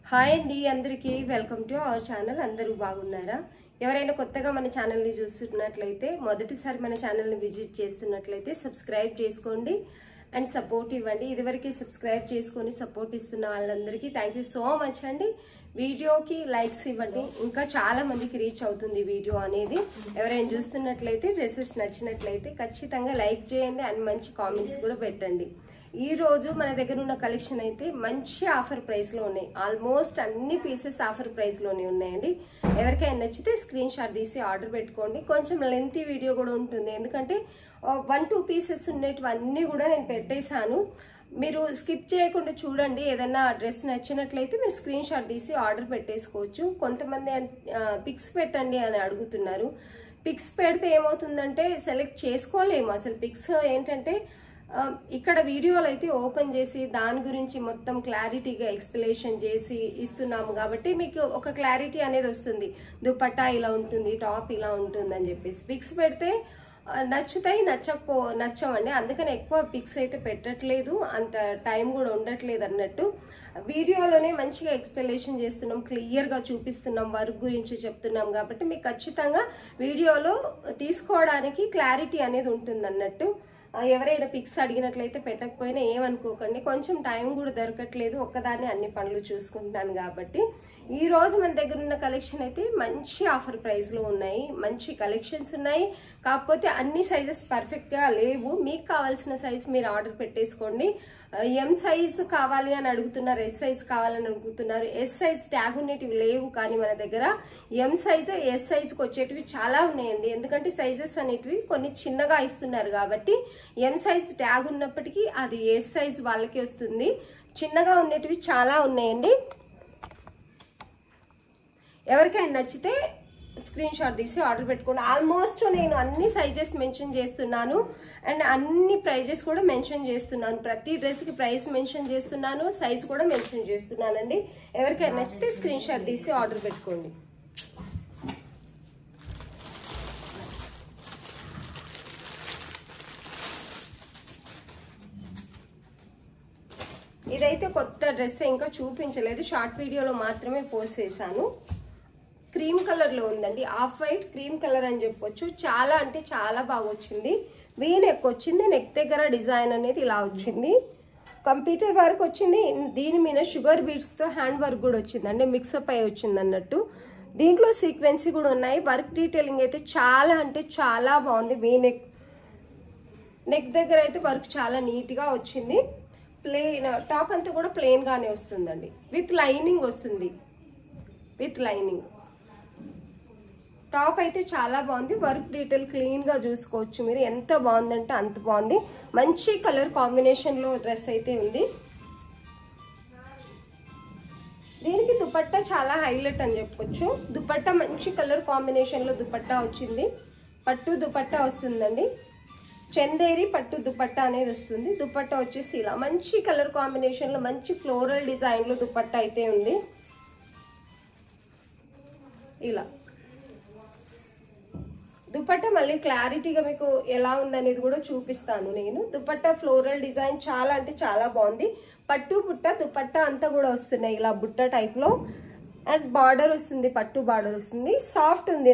Hi అండి అందరికీ welcome to our channel. అందరూ బాగున్నారా? ఎవరైనా కొత్తగా మన ఛానల్ని చూస్తున్నట్లయితే మొదటిసారి మన ఛానల్ని విజిట్ చేస్తున్నట్లయితే సబ్స్క్రైబ్ చేసుకోండి అండ్ సపోర్ట్ ఇవ్వండి. ఇదివరకు సబ్స్క్రైబ్ చేసుకొని సపోర్ట్ ఇస్తున్న వాళ్ళందరికీ థ్యాంక్ యూ సో మచ్ అండి. వీడియోకి లైక్స్ ఇవ్వండి, ఇంకా చాలా మందికి రీచ్ అవుతుంది వీడియో అనేది. ఎవరైనా చూస్తున్నట్లయితే డ్రెస్సెస్ నచ్చినట్లయితే ఖచ్చితంగా లైక్ చేయండి అండ్ మంచి కామెంట్స్ కూడా పెట్టండి. ఈ రోజు మన దగ్గర ఉన్న కలెక్షన్ అయితే మంచి ఆఫర్ ప్రైస్ లో ఉన్నాయి. ఆల్మోస్ట్ అన్ని పీసెస్ ఆఫర్ ప్రైస్ లోనే ఉన్నాయండి. ఎవరికైనా నచ్చితే స్క్రీన్ షాట్ తీసి ఆర్డర్ పెట్టుకోండి. కొంచెం లెంతీ వీడియో కూడా ఉంటుంది, ఎందుకంటే 1-2 పీసెస్ ఉన్నవన్నీ కూడా నేను పెట్టేశాను. మీరు స్కిప్ చేయకుండా చూడండి. ఏదైనా డ్రెస్ నచ్చినట్లయితే మీరు స్క్రీన్ షాట్ తీసి ఆర్డర్ పెట్టేసుకోవచ్చు. కొంతమంది పిక్స్ పెట్టండి అని అడుగుతున్నారు. పిక్స్ పెడితే ఏమవుతుందంటే సెలెక్ట్ చేసుకోలేము. అసలు పిక్స్ ఏంటంటే ఇక్కడ వీడియోలు అయితే ఓపెన్ చేసి దాని గురించి మొత్తం క్లారిటీగా ఎక్స్ప్లెనేషన్ చేసి ఇస్తున్నాము కాబట్టి మీకు ఒక క్లారిటీ అనేది వస్తుంది. దుపట్టా ఇలా ఉంటుంది, టాప్ ఇలా ఉంటుంది అని చెప్పేసి. పిక్స్ పెడితే నచ్చుతాయి, నచ్చవండి. అందుకని ఎక్కువ పిక్స్ అయితే పెట్టట్లేదు, అంత టైం కూడా ఉండట్లేదు అన్నట్టు. వీడియోలోనే మంచిగా ఎక్స్ప్లెనేషన్ చేస్తున్నాం, క్లియర్గా చూపిస్తున్నాం, వర్క్ గురించి చెప్తున్నాం కాబట్టి మీకు ఖచ్చితంగా వీడియోలో తీసుకోవడానికి క్లారిటీ అనేది ఉంటుంది అన్నట్టు. ఎవరైనా పిక్స్ అడిగినట్లయితే పెట్టకపోయినా ఏమనుకోకండి, కొంచెం టైం కూడా దొరకట్లేదు, ఒక్కదాన్ని అన్ని పనులు చూసుకుంటున్నాను కాబట్టి. ఈ రోజు మన దగ్గర ఉన్న కలెక్షన్ అయితే మంచి ఆఫర్ ప్రైస్ లో ఉన్నాయి, మంచి కలెక్షన్స్ ఉన్నాయి. కాకపోతే అన్ని సైజెస్ పర్ఫెక్ట్ గా లేవు. మీకు కావాల్సిన సైజ్ మీరు ఆర్డర్ పెట్టేసుకోండి. ఎం సైజ్ కావాలి అని అడుగుతున్నారు, ఎస్ సైజ్ కావాలని అడుగుతున్నారు. ఎస్ సైజ్ ట్యాగ్ ఉండేటివి లేవు, కానీ మన దగ్గర ఎం సైజ్ ఎస్ సైజ్కి వచ్చేటివి చాలా ఉన్నాయండి. ఎందుకంటే సైజెస్ అనేటివి కొన్ని చిన్నగా ఇస్తున్నారు కాబట్టి ఎం సైజ్ ట్యాగ్ ఉన్నప్పటికీ అది ఎస్ సైజ్ వాళ్ళకి వస్తుంది. చిన్నగా ఉండేటివి చాలా ఉన్నాయండి. ఎవరికైనా నచ్చితే స్క్రీన్ షాట్ తీసి ఆర్డర్ పెట్టుకోండి. ఆల్మోస్ట్ నేను అన్ని సైజెస్ మెన్షన్ చేస్తున్నాను అండ్ అన్ని ప్రైజెస్ కూడా మెన్షన్ చేస్తున్నాను. ప్రతి డ్రెస్కి ప్రైస్ మెన్షన్ చేస్తున్నాను, సైజ్ కూడా మెన్షన్ చేస్తున్నానండి. ఎవరికైనా నచ్చితే స్క్రీన్ షాట్ తీసి ఆర్డర్ పెట్టుకోండి. ఇదైతే కొత్త డ్రెస్, ఇంకా చూపించలేదు, షార్ట్ వీడియోలో మాత్రమే పోస్ట్ చేశాను. క్రీమ్ కలర్ లో ఉందండి, ఆఫ్ వైట్ క్రీమ్ కలర్ అని చెప్పొచ్చు. చాలా అంటే చాలా బాగా వచ్చింది. వీ నెక్ వచ్చింది, నెక్ దగ్గర డిజైన్ అనేది ఇలా వచ్చింది. కంప్యూటర్ వర్క్ వచ్చింది, దీని మీద షుగర్ బీడ్స్ తో హ్యాండ్ వర్క్ కూడా వచ్చింది, అంటే మిక్సప్ అయి వచ్చింది అన్నట్టు. దీంట్లో సీక్వెన్సీ కూడా ఉన్నాయి. వర్క్ డీటెయిలింగ్ అయితే చాలా అంటే చాలా బాగుంది. వీ నెక్ దగ్గర అయితే వర్క్ చాలా నీట్ గా వచ్చింది. ప్లెయిన్ టాప్ అంతా కూడా ప్లెయిన్ గానే వస్తుందండి, విత్ లైనింగ్ వస్తుంది. విత్ లైనింగ్ టాప్ అయితే చాలా బాగుంది. వర్క్ డీటెయిల్ క్లీన్ గా చూసుకోవచ్చు మీరు. ఎంత బాగుందంటే అంత బాగుంది. మంచి కలర్ కాంబినేషన్ లో డ్రెస్ అయితే ఉంది. దీనికి దుపట్టా చాలా హైలైట్ అని చెప్పొచ్చు. దుపట్టా మంచి కలర్ కాంబినేషన్ లో దుపట్టా వచ్చింది. పట్టు దుపట్టా వస్తుందండి, చందేరి పట్టు దుపట్టా అనేది వస్తుంది. దుపట్టా వచ్చేసి ఇలా మంచి కలర్ కాంబినేషన్ లో మంచి ఫ్లోరల్ డిజైన్ లో దుపట్టా అయితే ఉంది. ఇలా దుపట్టా మళ్ళీ క్లారిటీగా మీకు ఎలా ఉందనేది కూడా చూపిస్తాను నేను. దుపట్టా ఫ్లోరల్ డిజైన్ చాలా అంటే చాలా బాగుంది. పట్టు బుట్ట దుపట్టా అంతా కూడా వస్తున్నాయి ఇలా బుట్ట టైప్ లో. అండ్ బార్డర్ వస్తుంది, పట్టు బార్డర్ వస్తుంది. సాఫ్ట్ ఉంది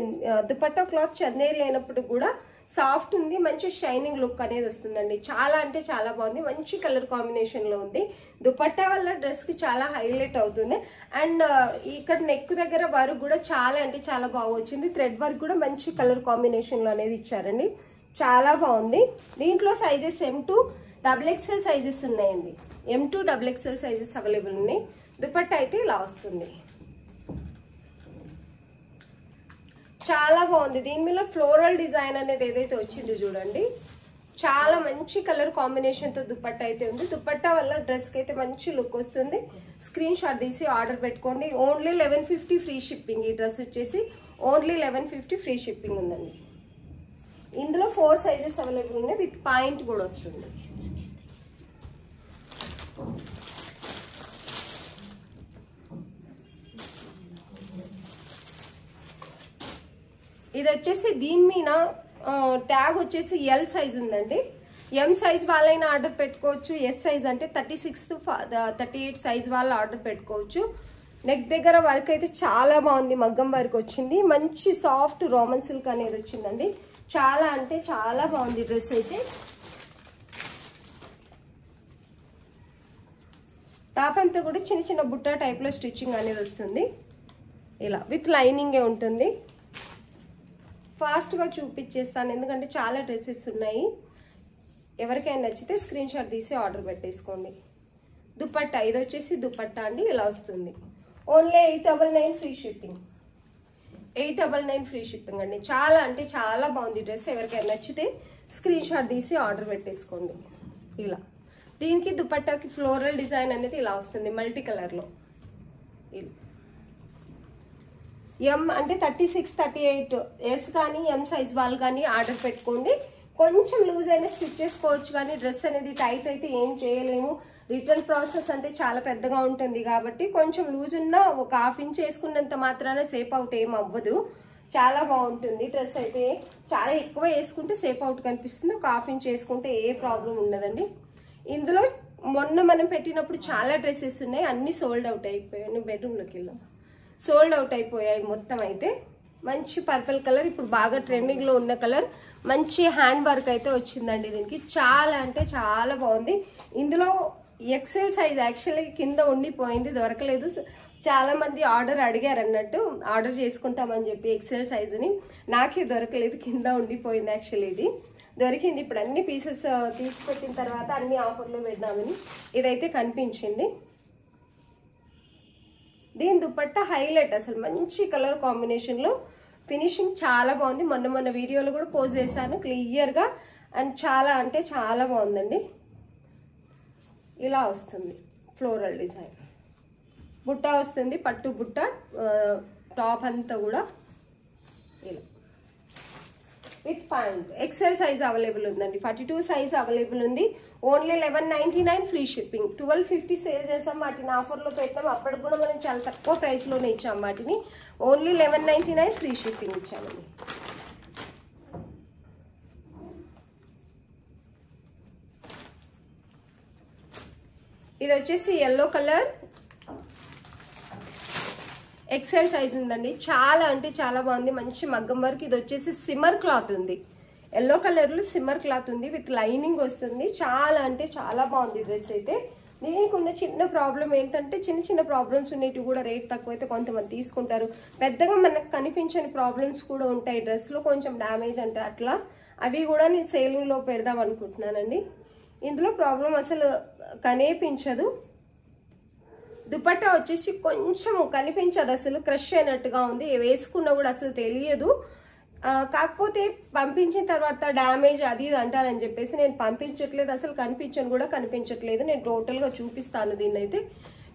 దుపట్టా క్లాత్, చందేరి అయినప్పుడు కూడా సాఫ్ట్ ఉంది. మంచి షైనింగ్ లుక్ అనేది వస్తుందండి. చాలా అంటే చాలా బాగుంది. మంచి కలర్ కాంబినేషన్ లో ఉంది. దుపట్టా వల్ల డ్రెస్ కి చాలా హైలైట్ అవుతుంది. అండ్ ఇక్కడ నెక్ దగ్గర వర్క్ కూడా చాలా అంటే చాలా బాగా వచ్చింది. థ్రెడ్ వర్క్ కూడా మంచి కలర్ కాంబినేషన్ లో అనేది ఇచ్చారండి. చాలా బాగుంది. దీంట్లో సైజెస్ M2 XXL సైజెస్ ఉన్నాయండి. M2 XXL సైజెస్ అవైలబుల్ ఉన్నాయి. దుపట్టా అయితే ఇలా వస్తుంది, చాలా బాగుంది. దీని మీద ఫ్లోరల్ డిజైన్ అనేది ఏదైతే వచ్చిందో చూడండి, చాలా మంచి కలర్ కాంబినేషన్ తో దుపట్టా అయితే ఉంది. దుపట్టా వల్ల డ్రెస్ కి అయితే మంచి లుక్ వస్తుంది. స్క్రీన్ షాట్ తీసి ఆర్డర్ పెట్టుకోండి. Only 1150 free shipping. ఈ డ్రెస్ వచ్చేసి ఓన్లీ 1150 ఫ్రీ షిప్పింగ్ ఉందండి. ఇందులో 4 సైజెస్ అవైలబుల్ ఉన్నాయి, విత్ పాయింట్ కూడా వస్తుంది. ఇది వచ్చేసి దీని మీద ట్యాగ్ వచ్చేసి ఎల్ సైజ్ ఉందండి. ఎం సైజ్ వాళ్ళైనా ఆర్డర్ పెట్టుకోవచ్చు. ఎస్ సైజ్ అంటే 36 38 సైజ్ వాళ్ళు ఆర్డర్ పెట్టుకోవచ్చు. నెక్ దగ్గర వర్క్ అయితే చాలా బాగుంది, మగ్గం వర్క్ వచ్చింది, మంచి సాఫ్ట్ రోమన్ సిల్క్ అనేది వచ్చిందండి. చాలా అంటే చాలా బాగుంది డ్రెస్ అయితే. టాప్ అంతా కూడా చిన్న చిన్న బుట్ట టైప్లో స్టిచ్చింగ్ అనేది వస్తుంది. ఇలా విత్ లైనింగే ఉంటుంది. ఫాస్ట్గా చూపించేస్తాను ఎందుకంటే చాలా డ్రెస్సెస్ ఉన్నాయి. ఎవరికైనా నచ్చితే స్క్రీన్ షాట్ తీసి ఆర్డర్ పెట్టేసుకోండి. దుపట్టా ఇది వచ్చేసి దుపట్టా అండి, ఇలా వస్తుంది. Only 899 free shipping. 899 free shipping అండి. చాలా అంటే చాలా బాగుంది డ్రెస్. ఎవరికైనా నచ్చితే స్క్రీన్ షాట్ తీసి ఆర్డర్ పెట్టేసుకోండి. ఇలా దీనికి దుపట్టాకి ఫ్లోరల్ డిజైన్ అనేది ఇలా వస్తుంది మల్టీ కలర్లో. ఇలా ఎం అంటే 36, 38 ఎస్ కానీ ఎం సైజ్ వాళ్ళు కానీ ఆర్డర్ పెట్టుకోండి. కొంచెం లూజ్ అయినా స్టిచ్ చేసుకోవచ్చు కానీ డ్రెస్ అనేది టైట్ అయితే ఏం చేయలేము. రిటర్న్ ప్రాసెస్ అంటే చాలా పెద్దగా ఉంటుంది కాబట్టి కొంచెం లూజ్ ఉన్న ఒక 1/2 ఇంచ్ వేసుకున్నంత మాత్రాన సేప్ అవుట్ ఏం అవ్వదు. చాలా బాగుంటుంది డ్రెస్ అయితే. చాలా ఎక్కువ వేసుకుంటే సేప్ అవుట్ కనిపిస్తుంది, ఒక 1/2 ఇంచ్ వేసుకుంటే ఏ ప్రాబ్లం ఉండదండి. ఇందులో మొన్న మనం పెట్టినప్పుడు చాలా డ్రెస్సెస్ ఉన్నాయి, అన్ని సోల్డ్ అవుట్ అయిపోయాయి. నువ్వు బెడ్రూమ్లోకి వెళ్ళాం, సోల్డ్ అవుట్ అయిపోయాయి మొత్తం అయితే. మంచి పర్పుల్ కలర్, ఇప్పుడు బాగా ట్రెండింగ్లో ఉన్న కలర్. మంచి హ్యాండ్ వర్క్ అయితే వచ్చిందండి దీనికి. చాలా అంటే చాలా బాగుంది. ఇందులో ఎక్సెల్ సైజ్ యాక్చువల్లీ కింద ఉండిపోయింది, దొరకలేదు. చాలా మంది ఆర్డర్ అడిగారు అన్నట్టు, ఆర్డర్ చేసుకుంటామని చెప్పి ఎక్సెల్ సైజుని. నాకే దొరకలేదు, కింద ఉండిపోయింది. యాక్చువల్లీ ఇది దొరికింది. ఇప్పుడు అన్ని పీసెస్ తీసుకొచ్చిన తర్వాత అన్ని ఆఫర్లో పెడదామని ఇదైతే కనిపించింది. దీని దుపట్టా హైలైట్, అసలు మంచి కలర్ కాంబినేషన్లో ఫినిషింగ్ చాలా బాగుంది. మొన్న వీడియోలో కూడా పోస్ట్ చేశాను క్లియర్గా. అండ్ చాలా అంటే చాలా బాగుందండి. ఇలా వస్తుంది ఫ్లోరల్ డిజైన్, బుట్ట వస్తుంది, పట్టు బుట్ట. టాప్ అంతా కూడా ఇలా with pant. XL size available ఉందండి, 42 సైజ్ అవైలబుల్ ఉంది. Only 1199 free shipping. 1250 సేల్ చేసాం, వాటిని ఆఫర్లో పెట్టాం. అప్పటికి కూడా మనం చాలా తక్కువ ప్రైస్లోనే ఇచ్చాం వాటిని. ఓన్లీ 1199 ఫ్రీ షిప్పింగ్ ఇచ్చామండి. ఇది వచ్చేసి ఎల్లో కలర్, ఎక్సెల్ సైజ్ ఉందండి. చాలా అంటే చాలా బాగుంది, మంచి మగ్గం వర్క్. ఇది వచ్చేసి సిమ్మర్ క్లాత్ ఉంది, ఎల్లో కలర్లో సిమ్మర్ క్లాత్ ఉంది, విత్ లైనింగ్ వస్తుంది. చాలా అంటే చాలా బాగుంది డ్రెస్ అయితే. దీనికి ఉన్న చిన్న ప్రాబ్లం ఏంటంటే చిన్న చిన్న ప్రాబ్లమ్స్ ఉన్నవి కూడా రేట్ తక్కువైతే కొంతమంది తీసుకుంటారు. పెద్దగా మనకు కనిపించని ప్రాబ్లమ్స్ కూడా ఉంటాయి డ్రెస్లో, కొంచెం డ్యామేజ్ అంటే అట్లా. అవి కూడా నేను సేలింగ్లో పెడదాం అనుకుంటున్నానండి. ఇందులో ప్రాబ్లం అసలు కనిపించదు. దుపట్టా వచ్చేసి కొంచెం కనిపించదు, అసలు క్రష్ అయినట్టుగా ఉంది. వేసుకున్నా కూడా అసలు తెలియదు. కాకపోతే పంపించిన తర్వాత డ్యామేజ్ అది ఇది అంటారని చెప్పేసి నేను పంపించట్లేదు. అసలు కనిపించట్లేదు. నేను టోటల్గా చూపిస్తాను దీన్ని అయితే.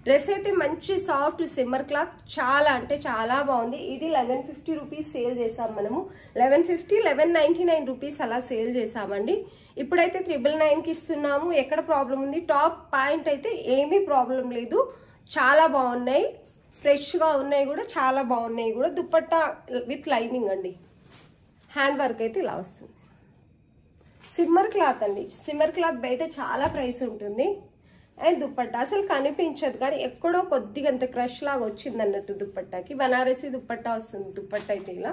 డ్రెస్ అయితే మంచి సాఫ్ట్ సిమ్మర్ క్లాత్, చాలా అంటే చాలా బాగుంది. ఇది 1150 రూపీస్ సేల్ చేసాం మనము. 1150, 1199 రూపీస్ అలా సేల్ చేసామండి. ఇప్పుడైతే 999కి ఇస్తున్నాము. ఎక్కడ ప్రాబ్లం ఉంది? టాప్ పాయింట్ అయితే ఏమీ ప్రాబ్లం లేదు, చాలా బాగున్నాయి, ఫ్రెష్గా ఉన్నాయి కూడా, చాలా బాగున్నాయి కూడా. దుపట్టా విత్ లైనింగ్ అండి. హ్యాండ్ వర్క్ అయితే ఇలా వస్తుంది. సిమ్మర్ క్లాత్ అండి. సిమ్మర్ క్లాత్ బయట చాలా ప్రైస్ ఉంటుంది. అండ్ దుపట్టా అసలు కనిపించదు కానీ ఎక్కడో కొద్దిగా అంత క్రష్ లాగా వచ్చింది అన్నట్టు దుపట్టాకి. బనారసి దుపట్టా వస్తుంది. దుపట్టా అయితే ఇలా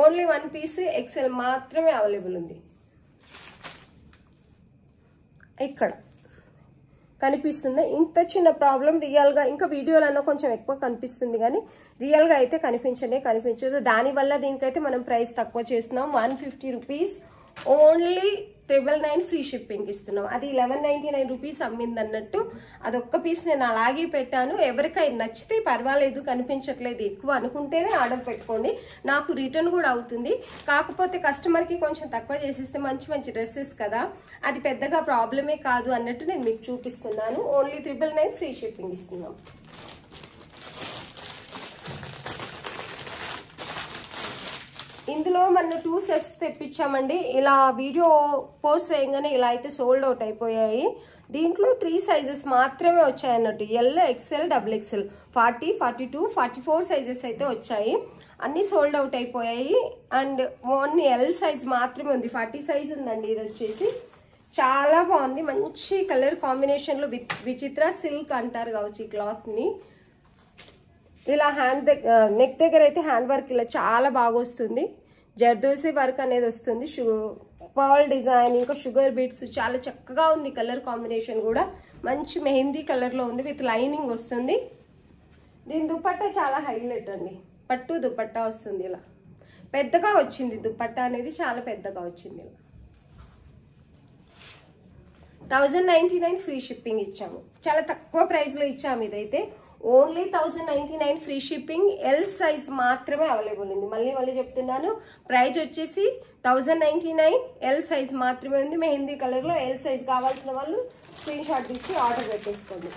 ఓన్లీ 1 పీస్ ఎక్సెల్ మాత్రమే అవైలబుల్ ఉంది. ఇక్కడ కనిపిస్తుంది. ఇంత చిన్న ప్రాబ్లం రియల్గా ఇంకా వీడియోలలో కొంచెం ఎక్కువ కనిపిస్తుంది కానీ రియల్గా అయితే కనిపించదు. దానివల్ల దీనికైతే మనం ప్రైస్ తక్కువ చేస్తున్నాం. 150 రూపీస్ ఓన్లీ 999 ఫ్రీ షిప్పింగ్ ఇస్తున్నాం. అది 1199 రూపీస్ అమ్మింది అన్నట్టు. అదొక్క పీస్ నేను అలాగే పెట్టాను. ఎవరికైనా నచ్చితే పర్వాలేదు, కనిపించట్లేదు ఎక్కువ అనుకుంటేనే ఆర్డర్ పెట్టుకోండి. నాకు రిటర్న్ కూడా అవుతుంది. కాకపోతే కస్టమర్కి కొంచెం తక్కువ చేసేస్తే మంచి డ్రెస్సెస్ కదా, అది పెద్దగా ప్రాబ్లమే కాదు అన్నట్టు నేను మీకు చూపిస్తున్నాను. ఓన్లీ 999 ఫ్రీ షిప్పింగ్ ఇస్తున్నాం. ఇందులో మనం 2 సెట్స్ తెప్పించామండి. ఇలా వీడియో పోస్ట్ చేయగానే ఇలా అయితే సోల్డ్ అవుట్ అయిపోయాయి. దీంట్లో 3 సైజెస్ మాత్రమే వచ్చాయి అన్నట్టు. L, XL, double XL, 40, 42, 44 sizes అయితే వచ్చాయి. అన్ని సోల్డ్ అవుట్ అయిపోయాయి. అండ్ ఓన్లీ ఎల్ సైజ్ మాత్రమే ఉంది. 40 సైజ్ ఉందండి. ఇది వచ్చేసి చాలా బాగుంది. మంచి కలర్ కాంబినేషన్ లో విచిత్ర సిల్క్ అంటారు కావచ్చు ఈ క్లాత్ ని. ఇలా నెక్ దగ్గర అయితే హ్యాండ్ వర్క్ ఇలా చాలా బాగా వస్తుంది. జర్దోసి వర్క్ అనేది వస్తుంది. పర్ల్ డిజైన్ ఇంకా షుగర్ బీట్స్ చాలా చక్కగా ఉంది. కలర్ కాంబినేషన్ కూడా మంచి మెహందీ కలర్ లో ఉంది. విత్ లైనింగ్ వస్తుంది. దీని దుపట్టా చాలా హైలైట్ అండి. పట్టు దుపట్టా వస్తుంది. ఇలా పెద్దగా వచ్చింది దుపట్టా అనేది, చాలా పెద్దగా వచ్చింది. ఇలా 1099 ఫ్రీ షిప్పింగ్ ఇచ్చాము. చాలా తక్కువ ప్రైస్ లో ఇచ్చాము. ఇదైతే only 1099 free shipping. L size మాత్రమే అవైలబుల్ ఉంది. మళ్ళీ చెప్తున్నాను, ప్రైస్ వచ్చేసి 1099. ఎల్ సైజ్ మాత్రమే ఉంది. మెహందీ కలర్ లో ఎల్ సైజ్ కావాల్సిన వాళ్ళు స్క్రీన్ షాట్ తీసి ఆర్డర్ పెట్టేసుకోండి.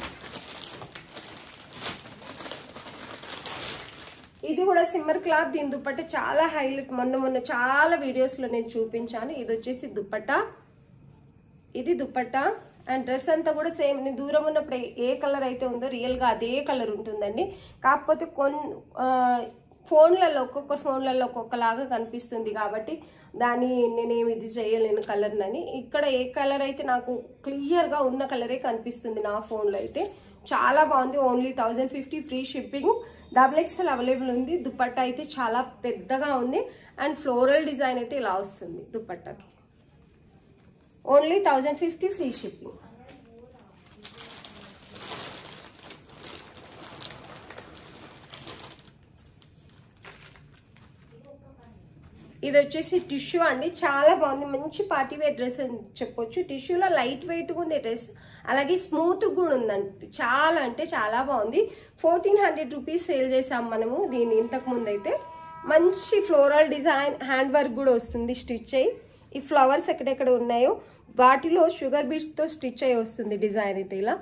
ఇది కూడా సిమ్మర్ క్లాత్. దీని దుపట్టా చాలా హైలైట్. మొన్న చాలా వీడియోస్ లో నేను చూపించాను. ఇది వచ్చేసి దుపట్టా, ఇది దుపట్టా. అండ్ డ్రెస్ అంతా కూడా సేమ్. నేను దూరం ఉన్నప్పుడు ఏ కలర్ అయితే ఉందో రియల్ గా అదే కలర్ ఉంటుందండి. కాకపోతే ఫోన్లలో ఒక్కొక్క ఫోన్లలో ఒక్కొక్కలాగా కనిపిస్తుంది కాబట్టి నేనేమి ఇది చేయలేను కలర్ అని. ఇక్కడ ఏ కలర్ అయితే నాకు క్లియర్ గా ఉన్న కలరే కనిపిస్తుంది నా ఫోన్ లో అయితే. చాలా బాగుంది. Only 1050 free shipping. XXL available ఉంది. దుపట్టా అయితే చాలా పెద్దగా ఉంది. అండ్ ఫ్లోరల్ డిజైన్ అయితే ఇలా వస్తుంది దుపట్టాకి. Only 1050 free shipping. ఇది వచ్చేసి టిష్యూ అండి. చాలా బాగుంది. మంచి పార్టీ వేర్ డ్రెస్ అని చెప్పొచ్చు. టిష్యూలో లైట్ వెయిట్ ఉంది డ్రెస్. అలాగే స్మూత్ కూడా ఉందండి. చాలా అంటే చాలా బాగుంది. 1400 రూపీస్ సేల్ చేసాం మనము దీన్ని ఇంతకు ముందు అయితే. మంచి ఫ్లోరల్ డిజైన్ హ్యాండ్ వర్క్ కూడా వస్తుంది స్టిచ్ అయ్యి. ఈ ఫ్లవర్స్ ఎక్కడెక్కడ ఉన్నాయో వాటిలో షుగర్ బీట్స్ తో స్టిచ్ అయ్యి వస్తుంది డిజైన్ అయితే. ఇలా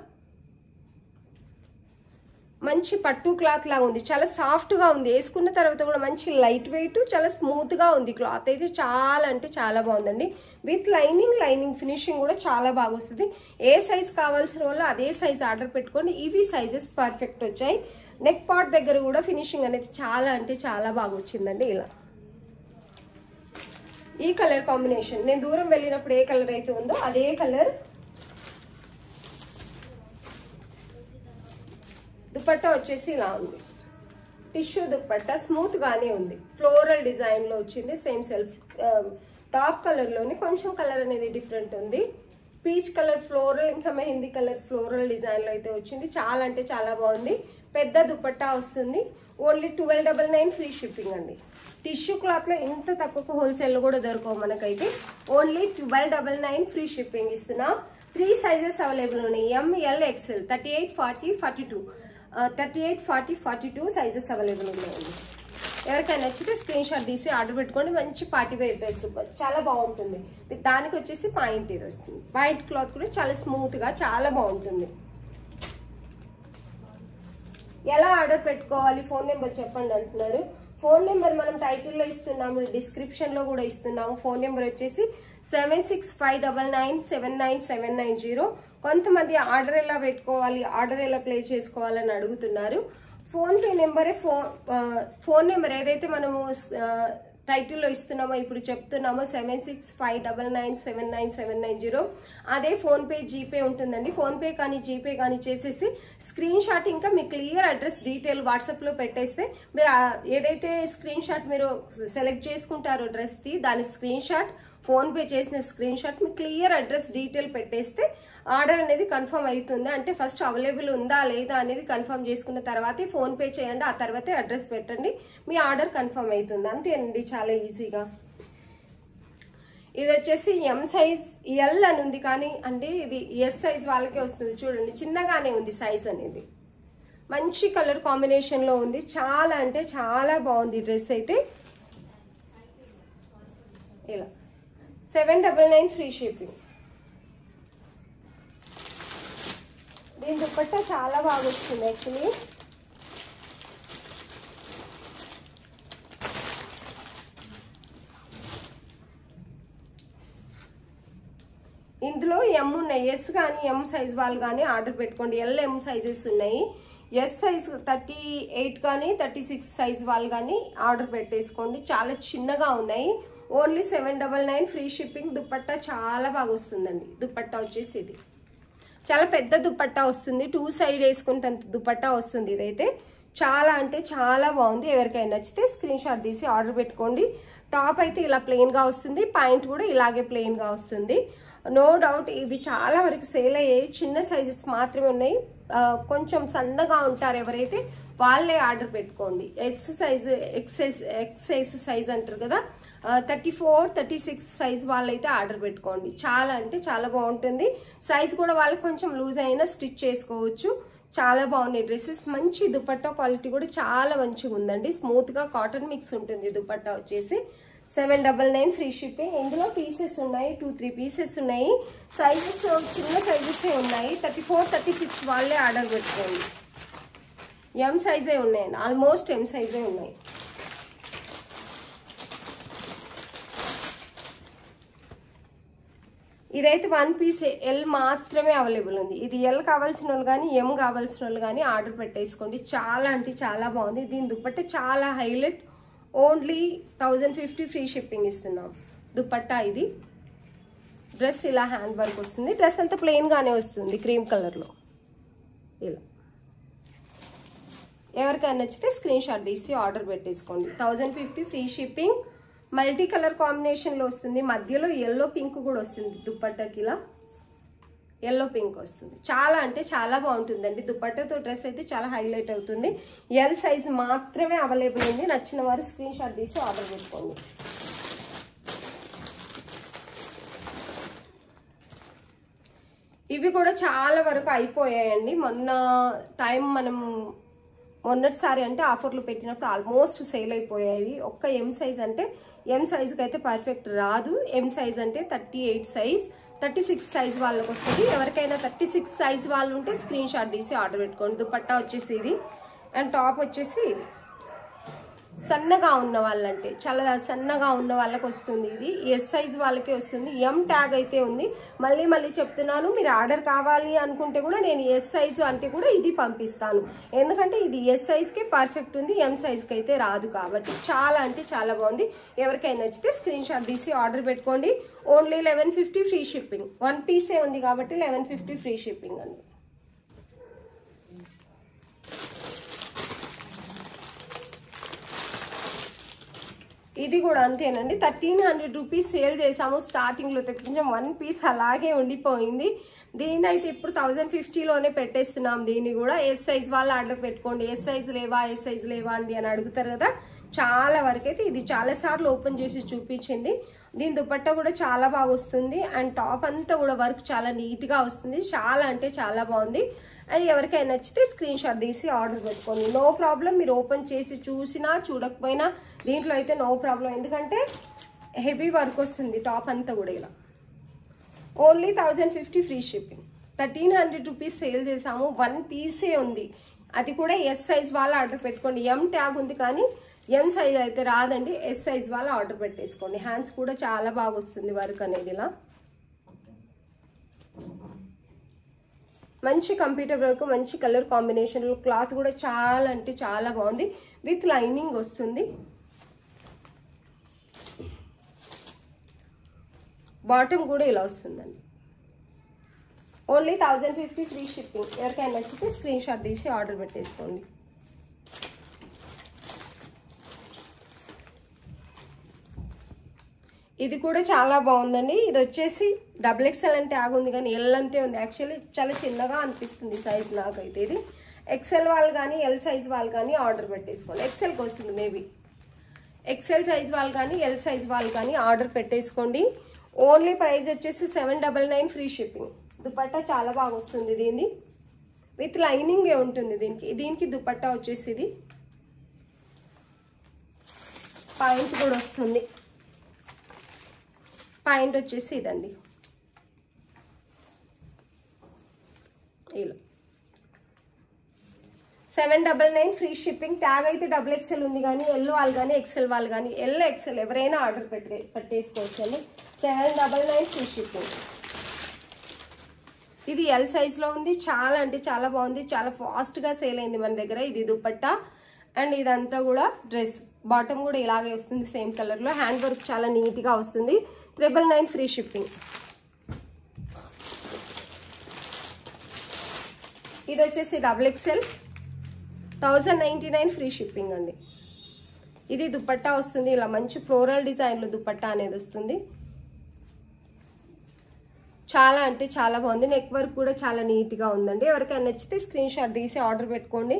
మంచి పట్టు క్లాత్ లాగా ఉంది. చాలా సాఫ్ట్ గా ఉంది. వేసుకున్న తర్వాత కూడా మంచి లైట్ వెయిట్, చాలా స్మూత్ గా ఉంది. క్లాత్ అయితే చాలా అంటే చాలా బాగుందండి. విత్ లైనింగ్ ఫినిషింగ్ కూడా చాలా బాగా వస్తుంది. ఏ సైజ్ కావాల్సిన వాళ్ళు అదే సైజ్ ఆర్డర్ పెట్టుకోండి. ఇవి సైజెస్ పర్ఫెక్ట్ వచ్చాయి. నెక్ పార్ట్ దగ్గర కూడా ఫినిషింగ్ అనేది చాలా అంటే చాలా బాగా వచ్చిందండి. ఇలా ఈ కలర్ కాంబినేషన్ నేను దూరం వెళ్ళినప్పుడు ఏ కలర్ అయితే ఉందో అదే కలర్. దుపట్టా వచ్చేసి ఇలా ఉంది. టిష్యూ దుపట్టా స్మూత్ గానే ఉంది. ఫ్లోరల్ డిజైన్ లో వచ్చింది. సేమ్ సెల్ఫ్ టాప్ కలర్ లోని కొంచెం కలర్ అనేది డిఫరెంట్ ఉంది. పీచ్ కలర్ ఫ్లోరల్ ఇంకా మెహందీ కలర్ ఫ్లోరల్ డిజైన్ లో అయితే వచ్చింది. చాలా అంటే చాలా బాగుంది. పెద్ద దుపట్టా వస్తుంది. ఓన్లీ 1299 ఫ్రీ షిప్పింగ్ అండి. టిష్యూ క్లాత్ లో ఇంత తక్కువ హోల్సేల్ లో కూడా దొరకవు మనకైతే. ఓన్లీ 1299 ఫ్రీ షిప్పింగ్ ఇస్తున్నాం. 3 సైజెస్ అవైలబుల్ ఉన్నాయి. ML XL 38, 40, 42 38, 40, 42 సైజెస్ అవైలబుల్ ఉన్నాయండి. ఎవరికైనా నచ్చితే స్క్రీన్ షాట్ తీసి ఆర్డర్ పెట్టుకోండి. మంచి పార్టీ వేర్ డ్రెస్ చాలా బాగుంటుంది. దానికి వచ్చేసి పాయింట్ ఇది వస్తుంది. వైట్ క్లాత్ కూడా చాలా స్మూత్ గా చాలా బాగుంటుంది. ఎలా ఆర్డర్ పెట్టుకోవాలి, ఫోన్ నెంబర్ చెప్పండి అంటున్నారు. ఫోన్ నెంబర్ మనం టైటిల్లో ఇస్తున్నాము, డిస్క్రిప్షన్ లో కూడా ఇస్తున్నాము. ఫోన్ నెంబర్ వచ్చేసి 7659979790. కొంతమంది ఆర్డర్ ఎలా పెట్టుకోవాలి, ఆర్డర్ ఎలా ప్లేస్ చేసుకోవాలని అడుగుతున్నారు. ఫోన్ పే నెంబరే ఫోన్ నెంబర్ ఏదైతే మనము టైటిల్లో ఇస్తున్నామో ఇప్పుడు చెప్తున్నామో 7659979790 అదే ఫోన్ పే జీపే ఉంటుందండి. ఫోన్ పే కానీ జీపే కానీ చేసేసి స్క్రీన్ షాట్ ఇంకా మీ క్లియర్ అడ్రస్ డీటెయిల్ వాట్సాప్ లో పెట్టేస్తే మీరు ఏదైతే స్క్రీన్ షాట్ మీరు సెలెక్ట్ చేసుకుంటారో డ్రెస్ ది దాని స్క్రీన్ షాట్, ఫోన్ పే చేసిన స్క్రీన్ షాట్, మీ క్లియర్ అడ్రస్ డీటెయిల్ పెట్టేస్తే ఆర్డర్ అనేది కన్ఫర్మ్ అవుతుంది. అంటే ఫస్ట్ అవైలబుల్ ఉందా లేదా అనేది కన్ఫర్మ్ చేసుకున్న తర్వాతే ఫోన్ పే చేయండి. ఆ తర్వాతే అడ్రస్ పెట్టండి. మీ ఆర్డర్ కన్ఫర్మ్ అవుతుంది. అంతేనండి, చాలా ఈజీగా. ఇది వచ్చేసి ఎం సైజ్ ఎల్ అని ఉంది కానీ అంటే ఇది ఎస్ సైజ్ వాళ్ళకే వస్తుంది. చూడండి చిన్నగానే ఉంది సైజ్ అనేది. మంచి కలర్ కాంబినేషన్ లో ఉంది. చాలా అంటే చాలా బాగుంది డ్రెస్ అయితే. ఇలా 799 ఫ్రీ షిప్పింగ్. దీని దుపట్టా చాలా బాగా వచ్చింది యాక్చువల్లీ. ఇందులో ఎం ఉన్నాయి. ఎస్ కానీ ఎం సైజ్ వాళ్ళు కానీ ఆర్డర్ పెట్టుకోండి. ఎల్ ఎం సైజెస్ ఉన్నాయి. ఎస్ సైజ్ 38 కానీ 36 సైజ్ వాళ్ళు కానీ ఆర్డర్ పెట్టేసుకోండి. చాలా చిన్నగా ఉన్నాయి. Only 799 free shipping. దుపట్టా చాలా బాగా వస్తుందండి. దుపట్టా వచ్చేసి ఇది చాలా పెద్ద దుపట్టా వస్తుంది, 2 సైడ్ వేసుకున్నంత దుపట్టా వస్తుంది. ఇదైతే చాలా అంటే చాలా బాగుంది. ఎవరికైనా నచ్చితే స్క్రీన్ షాట్ తీసి ఆర్డర్ పెట్టుకోండి. టాప్ అయితే ఇలా ప్లెయిన్గా వస్తుంది, పాయింట్ కూడా ఇలాగే ప్లెయిన్గా వస్తుంది. నో డౌట్ ఇవి చాలా వరకు సేల్ అయ్యాయి. చిన్న సైజెస్ మాత్రమే ఉన్నాయి. కొంచెం సన్నగా ఉంటారు ఎవరైతే వాళ్ళే ఆర్డర్ పెట్టుకోండి. ఎస్ సైజ్ ఎక్సెస్ సైజ్ అంటారు కదా, 34, 36 సైజ్ వాళ్ళైతే ఆర్డర్ పెట్టుకోండి. చాలా అంటే చాలా బాగుంటుంది. సైజ్ కూడా వాళ్ళకి కొంచెం లూజ్ అయినా స్టిచ్ చేసుకోవచ్చు. చాలా బాగున్నాయి డ్రెస్సెస్. మంచి దుపట్టా క్వాలిటీ కూడా చాలా మంచిగా ఉందండి. స్మూత్గా కాటన్ మిక్స్ ఉంటుంది దుపట్టా వచ్చేసి. 799 ఫ్రీ షిప్పింగ్. ఇందులో పీసెస్ ఉన్నాయి, 2-3 పీసెస్ ఉన్నాయి. సైజెస్ చిన్న సైజెసే ఉన్నాయి. 34, 36 వాళ్ళే ఆర్డర్ పెట్టుకోండి. ఎం సైజే ఉన్నాయండి, ఆల్మోస్ట్ ఎం సైజే ఉన్నాయి. ఇదైతే 1 పీస్ ఎల్ మాత్రమే అవైలబుల్ ఉంది. ఇది ఎల్ కావాల్సిన వాళ్ళు కానీ ఎం కావాల్సిన వాళ్ళు కానీ ఆర్డర్ పెట్టేసుకోండి. చాలా అంటే చాలా బాగుంది. దీని దుపట్టా చాలా హైలైట్. ఓన్లీ 1050 ఫ్రీ షిప్పింగ్ ఇస్తున్నాం. దుపట్టా ఇది. డ్రెస్ ఇలా హ్యాండ్ వర్క్ వస్తుంది. డ్రెస్ అంతా ప్లెయిన్గానే వస్తుంది క్రీమ్ కలర్లో ఇలా. ఎవరికైనా నచ్చితే స్క్రీన్ షాట్ తీసి ఆర్డర్ పెట్టేసుకోండి. 1050 ఫ్రీ షిప్పింగ్. మల్టీ కలర్ కాంబినేషన్లో వస్తుంది. మధ్యలో ఎల్లో పింక్ కూడా వస్తుంది దుపట్టాకి. ఇలా ఎల్లో పింక్ వస్తుంది. చాలా అంటే చాలా బాగుంటుందండి. దుపట్టాతో డ్రెస్ అయితే చాలా హైలైట్ అవుతుంది. ఎల్ సైజ్ మాత్రమే అవైలబుల్ ఉంది. నచ్చిన వారు స్క్రీన్ షాట్ తీసి ఆర్డర్ పెట్టుకోండి. ఇవి కూడా చాలా వరకు అయిపోయాయండి. మొన్నటిసారి అంటే ఆఫర్లు పెట్టినప్పుడు ఆల్మోస్ట్ సేల్ అయిపోయాయి. ఒక్క ఎం సైజ్ అంటే ఎం సైజ్కి అయితే పర్ఫెక్ట్ రాదు. ఎం సైజ్ అంటే 38 సైజ్, 36 సైజ్ వాళ్ళకి వస్తుంది. ఎవరికైనా 36 సైజ్ వాళ్ళు ఉంటే స్క్రీన్ షాట్ తీసి ఆర్డర్ పెట్టుకోండి. దుపట్టా వచ్చేసి ఇది అండ్ టాప్ వచ్చేసి ఇది. సన్నగా ఉన్న వాళ్ళంటే చాలా సన్నగా ఉన్న వాళ్ళకి వస్తుంది. ఇది ఎస్ సైజ్ వాళ్ళకే వస్తుంది. ఎం ట్యాగ్ అయితే ఉంది. మళ్ళీ చెప్తున్నాను, మీరు ఆర్డర్ కావాలి అనుకుంటే కూడా నేను ఎస్ సైజు అంటే కూడా ఇది పంపిస్తాను. ఎందుకంటే ఇది ఎస్ సైజ్కే పర్ఫెక్ట్ ఉంది, ఎం సైజ్కి అయితే రాదు. కాబట్టి చాలా అంటే చాలా బాగుంది. ఎవరికైనా నచ్చితే స్క్రీన్ షాట్ తీసి ఆర్డర్ పెట్టుకోండి. Only 1150 free shipping. 1 పీసే ఉంది కాబట్టి 1150 ఫ్రీ షిప్పింగ్ అండి. ఇది కూడా అంతేనండి. 1300 రూపీస్ సేల్ చేసాము. స్టార్టింగ్లో తెప్పించాం. 1 పీస్ అలాగే ఉండిపోయింది. దీన్ని అయితే ఇప్పుడు 1050లోనే పెట్టేస్తున్నాం. దీన్ని కూడా ఎస్ సైజ్ వాళ్ళు ఆర్డర్ పెట్టుకోండి. ఎస్ సైజ్ లేవా అండి అని అడుగుతారు కదా. చాలా వరకు అయితే ఇది చాలా సార్లు ఓపెన్ చేసి చూపించింది. దీని దుపట్టా కూడా చాలా బాగా వస్తుంది. అండ్ టాప్ అంతా కూడా వర్క్ చాలా నీట్గా వస్తుంది. చాలా అంటే చాలా బాగుంది. అండ్ ఎవరికైనా నచ్చితే స్క్రీన్ షాట్ తీసి ఆర్డర్ పెట్టుకోండి. No problem. మీరు ఓపెన్ చేసి చూసినా చూడకపోయినా దీంట్లో అయితే నో ప్రాబ్లం. ఎందుకంటే హెవీ వర్క్ వస్తుంది టాప్ అంతా కూడా ఇలా. Only 1050 free shipping. 1300 rupees sale చేసాము. 1 పీసే ఉంది. అది కూడా ఎస్ సైజ్ వాళ్ళు ఆర్డర్ పెట్టుకోండి. ఎం ట్యాగ్ ఉంది కానీ ఎం సైజ్ అయితే రాదండి. ఎస్ సైజ్ వాళ్ళు ఆర్డర్ పెట్టేసుకోండి. హ్యాండ్స్ కూడా చాలా బాగా వస్తుంది వర్క్ అనేది ఇలా. మంచి కంప్యూటర్ వర్క్, మంచి కలర్ కాంబినేషన్. క్లాత్ కూడా చాలా అంటే చాలా బాగుంది. విత్ లైనింగ్ వస్తుంది. బాటమ్ కూడా ఇలా వస్తుందండి. Only 1050 free shipping. ఎవరికైనా నచ్చితే స్క్రీన్ షాట్ తీసి ఆర్డర్ పెట్టేసుకోండి. ఇది కూడా చాలా బాగుందండి. ఇది వచ్చేసి XXL అంటే ఆగుంది కానీ ఎల్ అంతే ఉంది. యాక్చువల్లీ చాలా చిన్నగా అనిపిస్తుంది సైజ్ నాకైతే. ఇది XL వాళ్ళు కానీ ఎల్ సైజ్ వాళ్ళు కానీ ఆర్డర్ పెట్టేసుకోండి. XLకి వస్తుంది మేబీ. XL సైజ్ వాళ్ళు కానీ ఎల్ సైజ్ వాళ్ళు కానీ ఆర్డర్ పెట్టేసుకోండి. ఓన్లీ ప్రైస్ వచ్చేసి 799 ఫ్రీ షిప్పింగ్. దుపట్టా చాలా బాగా వస్తుంది. దీన్ని విత్ లైనింగే ఉంటుంది. దీనికి దుపట్టా వచ్చేసి ఇది పాయింట్ కూడా వస్తుంది. పాయింట్ వచ్చేసి ఇదండి ఇలా. 799 ఫ్రీ షిప్పింగ్. ట్యాగ్ అయితే XXL ఉంది కానీ ఎల్ వాళ్ళు కానీ XL వాళ్ళు కానీ XL ఎవరైనా ఆర్డర్ పెట్టేసుకోవచ్చు అండి. 799 ఫ్రీ షిప్పింగ్. ఇది ఎల్ సైజ్లో ఉంది. చాలా అంటే చాలా బాగుంది. చాలా ఫాస్ట్గా సేల్ అయింది మన దగ్గర. ఇది దుపట్టా అండ్ ఇదంతా కూడా డ్రెస్. బాటమ్ కూడా ఇలాగే వస్తుంది సేమ్ కలర్లో. హ్యాండ్ వర్క్ చాలా నీట్గా వస్తుంది. 999 ఫ్రీ షిప్పింగ్. ఇది వచ్చేసి XXL 1099 ఫ్రీ షిప్పింగ్ అండి. ఇది దుపట్టా వస్తుంది. ఇలా మంచి ఫ్లోరల్ డిజైన్లో దుపట్టా అనేది వస్తుంది. చాలా అంటే చాలా బాగుంది. నెక్ వర్క్ కూడా చాలా నీట్గా ఉందండి. ఎవరికైనా నచ్చితే స్క్రీన్ షాట్ తీసి ఆర్డర్ పెట్టుకోండి.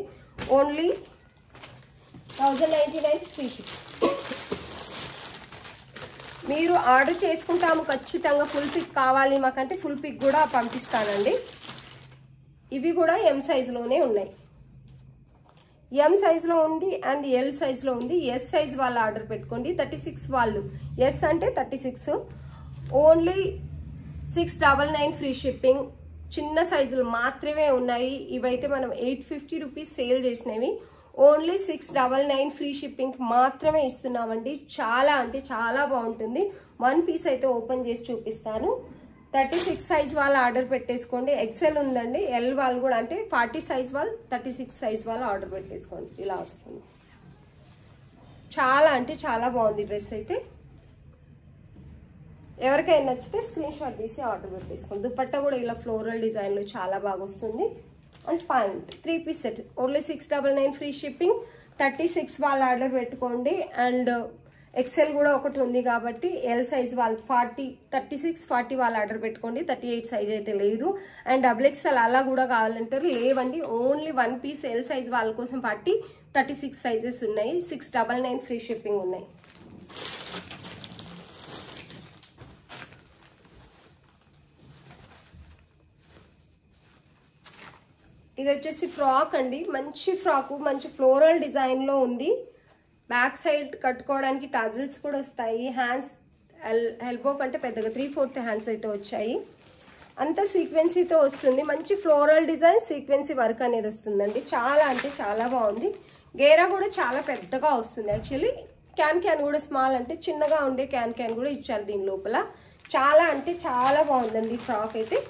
Only 1099 free shipping. మీరు ఆర్డర్ చేసుకుంటాము ఖచ్చితంగా ఫుల్ పిక్ కావాలి మాకంటే ఫుల్ పిక్ కూడా పంపిస్తానండి. ఇవి కూడా ఎం సైజులోనే ఉన్నాయి. ఎం సైజులో ఉంది అండ్ ఎల్ సైజులో ఉంది. ఎస్ సైజ్ వాళ్ళు ఆర్డర్ పెట్టుకోండి. 36 వాళ్ళు, ఎస్ అంటే 36. Only 699 free shipping. చిన్న సైజులు మాత్రమే ఉన్నాయి. ఇవైతే మనం 850 రూపీస్ సేల్ చేసినవి. ఓన్లీ 699 ఫ్రీ షిప్పింగ్ మాత్రమే ఇస్తున్నామండి. చాలా అంటే చాలా బాగుంటుంది. 1 పీస్ అయితే ఓపెన్ చేసి చూపిస్తాను. 36 సైజ్ వాళ్ళు ఆర్డర్ పెట్టేసుకోండి. ఎక్సెల్ ఉందండి. ఎల్ వాళ్ళు కూడా అంటే 40 సైజ్ వాళ్ళు 36 సైజ్ వాళ్ళు ఆర్డర్ పెట్టేసుకోండి. ఇలా వస్తుంది. చాలా అంటే చాలా బాగుంది డ్రెస్ అయితే. ఎవరికైనా నచ్చితే స్క్రీన్ షాట్ తీసి ఆర్డర్ పెట్టేసుకోండి. దుపట్టా కూడా ఇలా ఫ్లోరల్ డిజైన్లో చాలా బాగా వస్తుంది. And point 3 piece set only 699 free shipping. 36 వాళ్ళు ఆర్డర్ పెట్టుకోండి. అండ్ ఎక్సెల్ కూడా ఒకటి ఉంది కాబట్టి ఎల్ సైజ్ వాళ్ళు 36 40 వాళ్ళు ఆర్డర్ పెట్టుకోండి. 38 సైజ్ అయితే లేదు. అండ్ XXL అలా కూడా కావాలంటారు, లేవండి. ఓన్లీ 1 పీస్ ఎల్ సైజ్ వాళ్ళ కోసం 36 సైజెస్ ఉన్నాయి. 699 ఫ్రీ షిప్పింగ్ ఉన్నాయి. ఇది వచ్చేసి ఫ్రాక్ అండి. మంచి ఫ్రాక్, మంచి ఫ్లోరల్ డిజైన్లో ఉంది. బ్యాక్ సైడ్ కట్టుకోవడానికి టజిల్స్ కూడా వస్తాయి. హ్యాండ్స్ ఎల్బో కంటే పెద్దగా 3/4 హ్యాండ్స్ అయితే వచ్చాయి. అంతా సీక్వెన్సీతో వస్తుంది. మంచి ఫ్లోరల్ డిజైన్, సీక్వెన్సీ వర్క్ అనేది వస్తుందండి. చాలా అంటే చాలా బాగుంది. గేరా కూడా చాలా పెద్దగా వస్తుంది. యాక్చువల్లీ క్యాన్ కూడా స్మాల్ అంటే చిన్నగా ఉండే క్యాన్ కూడా ఇచ్చారు దీని లోపల. చాలా అంటే చాలా బాగుందండి ఫ్రాక్ అయితే.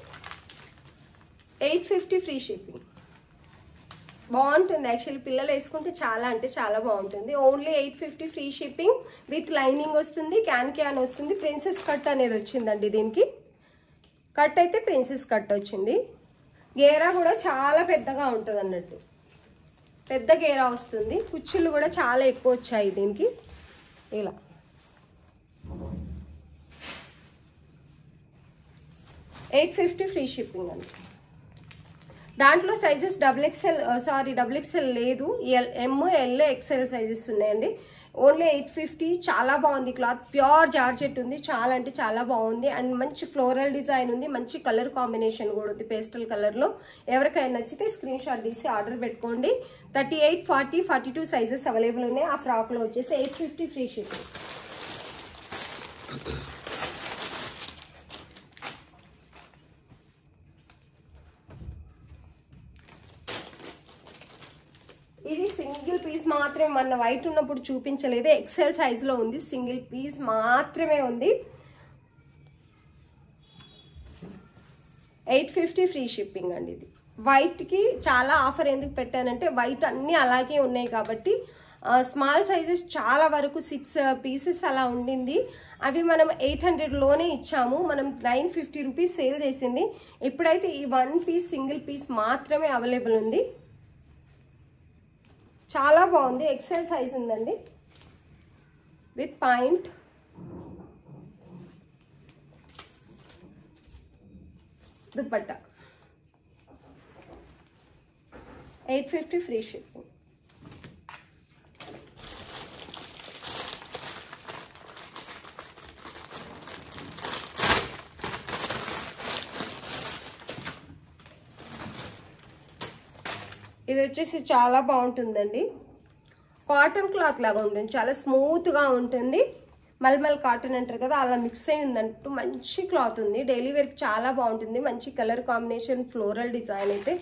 850 ఫ్రీ షిప్పింగ్. బాగుంటుంది. యాక్చువల్లీ పిల్లలు వేసుకుంటే చాలా అంటే చాలా బాగుంటుంది. Only 850 free shipping with lining వస్తుంది. క్యాన్ వస్తుంది. ప్రిన్సెస్ కట్ అనేది వచ్చిందండి. దీనికి కట్ అయితే ప్రిన్సెస్ కట్ వచ్చింది. గేరా కూడా చాలా పెద్దగా ఉంటుంది అన్నట్టు. పెద్ద గేరా వస్తుంది. కుచ్చులు కూడా చాలా ఎక్కువ వచ్చాయి దీనికి. ఇలా 850 ఫ్రీ షిప్పింగ్ అండి. దాంట్లో సైజెస్ XXL లేదు. ఎమ్ ఎల్ ఎక్స్ఎల్ సైజెస్ ఉన్నాయండి. ఓన్లీ 850. చాలా బాగుంది క్లాత్. ప్యూర్ జార్జెట్ ఉంది. చాలా అంటే చాలా బాగుంది. అండ్ మంచి ఫ్లోరల్ డిజైన్ ఉంది. మంచి కలర్ కాంబినేషన్ కూడా ఉంది పేస్టల్ కలర్లో. ఎవరికైనా నచ్చితే స్క్రీన్ షాట్ తీసి ఆర్డర్ పెట్టుకోండి. 38, 40, 42 సైజెస్ అవైలబుల్ ఉన్నాయి. ఆ ఫ్రాక్లో వచ్చేసి 850 ఫ్రీ షిప్పింగ్. ఇది సింగిల్ పీస్ మాత్రమే. మన వైట్ ఉన్నప్పుడు చూపించలేదు. ఎక్సెల్ సైజులో ఉంది. సింగిల్ పీస్ మాత్రమే ఉంది. 850 ఫ్రీ షిప్పింగ్ అండి. ఇది వైట్కి చాలా ఆఫర్ ఎందుకు పెట్టానంటే వైట్ అన్నీ అలాగే ఉన్నాయి కాబట్టి. స్మాల్ సైజెస్ చాలా వరకు 6 పీసెస్ అలా ఉండింది. అవి మనం 800లోనే ఇచ్చాము. మనం 950 రూపీస్ సేల్ చేసింది. ఇప్పుడైతే ఈ 1 పీస్ సింగిల్ పీస్ మాత్రమే అవైలబుల్ ఉంది. చాలా బాగుంది. ఎక్సెల్ సైజ్ ఉందండి with point. Dupatta 850 free shipping. ఇది వచ్చేసి చాలా బాగుంటుందండి. కాటన్ క్లాత్ లాగా ఉంటుంది. చాలా స్మూత్గా ఉంటుంది. మల్మల్ కాటన్ అంటారు కదా, అలా మిక్స్ అయి ఉందంటూ మంచి క్లాత్ ఉంది. డైలీ వేర్కి చాలా బాగుంటుంది. మంచి కలర్ కాంబినేషన్, ఫ్లోరల్ డిజైన్ అయితే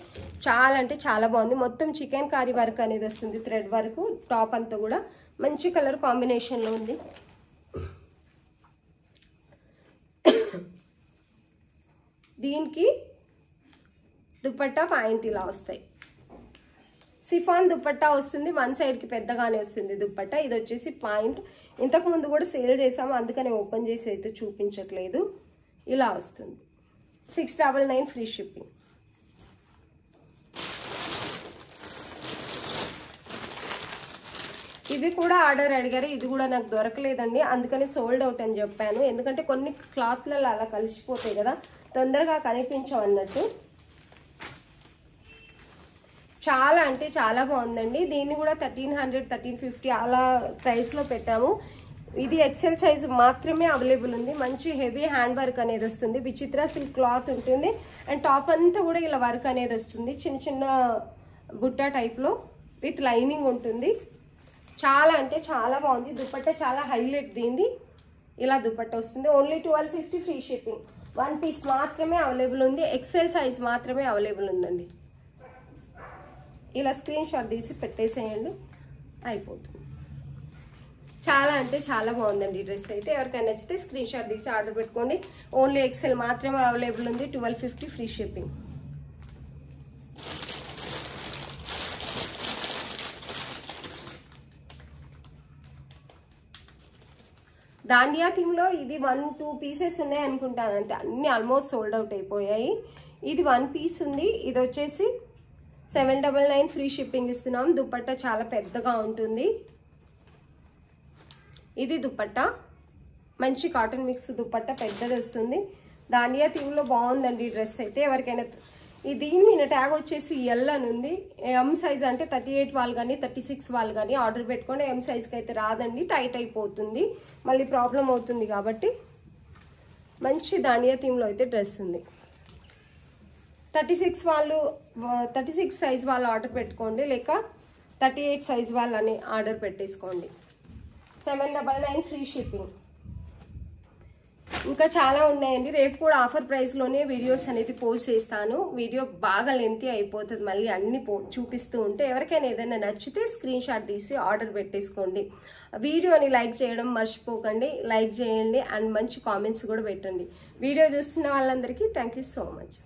చాలా అంటే చాలా బాగుంది. మొత్తం చికెన్ కారీ వర్క్ అనేది వస్తుంది. Thread work. టాప్ అంతా కూడా మంచి కలర్ కాంబినేషన్లో ఉంది. దీనికి దుపట్టా పాయింట్ ఇలా వస్తాయి. సిఫాన్ దుపట్టా వస్తుంది, వన్ సైడ్కి పెద్దగానే వస్తుంది దుపట్టా. ఇది వచ్చేసి పాయింట్. ఇంతకు ముందు కూడా సేల్ చేసాము, అందుకని ఓపెన్ చేసి అయితే చూపించట్లేదు. ఇలా వస్తుంది. 699 ఫ్రీ షిప్పింగ్. ఇవి కూడా ఆర్డర్ అడిగారు, ఇది కూడా నాకు దొరకలేదండి, అందుకని సోల్డ్ అవుట్ అని చెప్పాను. ఎందుకంటే కొన్ని క్లాత్లలో అలా కలిసిపోతాయి కదా, తొందరగా కనిపించవు అన్నట్టు. చాలా అంటే చాలా బాగుందండి. దీన్ని కూడా 1300 1350 అలా ప్రైస్లో పెట్టాము. ఇది ఎక్సెల్ సైజ్ మాత్రమే అవైలబుల్ ఉంది. మంచి హెవీ హ్యాండ్ వర్క్ అనేది వస్తుంది, విచిత్ర సిల్క్ క్లాత్ ఉంటుంది. అండ్ టాప్ అంతా కూడా ఇలా వర్క్ అనేది వస్తుంది, చిన్న చిన్న బుట్ట టైప్లో విత్ లైనింగ్ ఉంటుంది. చాలా అంటే చాలా బాగుంది. దుపట్టా చాలా హైలైట్ దీనిది. ఇలా దుపట్టా వస్తుంది. Only 1250 free shipping. 1 పీస్ మాత్రమే అవైలబుల్ ఉంది, ఎక్సెల్ సైజ్ మాత్రమే అవైలబుల్ ఉందండి. ఇలా స్క్రీన్ షాట్ తీసి పెట్టేసేయండి, అయిపోతుంది. చాలా అంటే చాలా బాగుందండి ఈ డ్రెస్ అయితే. ఎవరికైనా నచ్చితే స్క్రీన్ షాట్ తీసి ఆర్డర్ పెట్టుకోండి. ఓన్లీ ఎక్సెల్ మాత్రమే అవైలబుల్ ఉంది, 1250 ఫ్రీ షిప్పింగ్. దాండియా థీమ్లో ఇది 1-2 పీసెస్ ఉన్నాయి అనుకుంటాను, అంతే. అన్ని ఆల్మోస్ట్ సోల్డ్ అవుట్ అయిపోయాయి. ఇది 1 పీస్ ఉంది. ఇది వచ్చేసి 799 ఫ్రీ షిప్పింగ్ ఇస్తున్నాం. దుపట్టా చాలా పెద్దగా ఉంటుంది. ఇది దుపట్టా మంచి కాటన్ మిక్స్ దుపట్టా పెద్దది వస్తుంది. దాండియా థీమ్లో బాగుందండి ఈ డ్రెస్ అయితే. ఎవరికైనా దీని మీద ట్యాగ్ వచ్చేసి ఎల్ అని ఉంది. ఎం సైజ్ అంటే 38 వాళ్ళు కానీ 36 వాళ్ళు కానీ ఆర్డర్ పెట్టుకోండి. ఎం సైజ్కి అయితే రాదండి, టైట్ అయిపోతుంది, మళ్ళీ ప్రాబ్లం అవుతుంది. కాబట్టి మంచి దాండియా థీమ్లో అయితే డ్రెస్ ఉంది. 36 సైజ్ వాళ్ళు ఆర్డర్ పెట్టుకోండి, లేక 38 సైజ్ వాళ్ళని ఆర్డర్ పెట్టేసుకోండి. 799 ఫ్రీ షిప్పింగ్. ఇంకా చాలా ఉన్నాయండి. రేపు కూడా ఆఫర్ ప్రైస్లోనే వీడియోస్ అనేది పోస్ట్ చేస్తాను. వీడియో బాగా లెంతీ అయిపోతుంది, మళ్ళీ అన్ని చూపిస్తూ ఉంటే. ఎవరికైనా ఏదైనా నచ్చితే స్క్రీన్ షాట్ తీసి ఆర్డర్ పెట్టేసుకోండి. వీడియోని లైక్ చేయడం మర్చిపోకండి, లైక్ చేయండి అండ్ మంచి కామెంట్స్ కూడా పెట్టండి. వీడియో చూస్తున్న వాళ్ళందరికీ థ్యాంక్ యూ సో మచ్.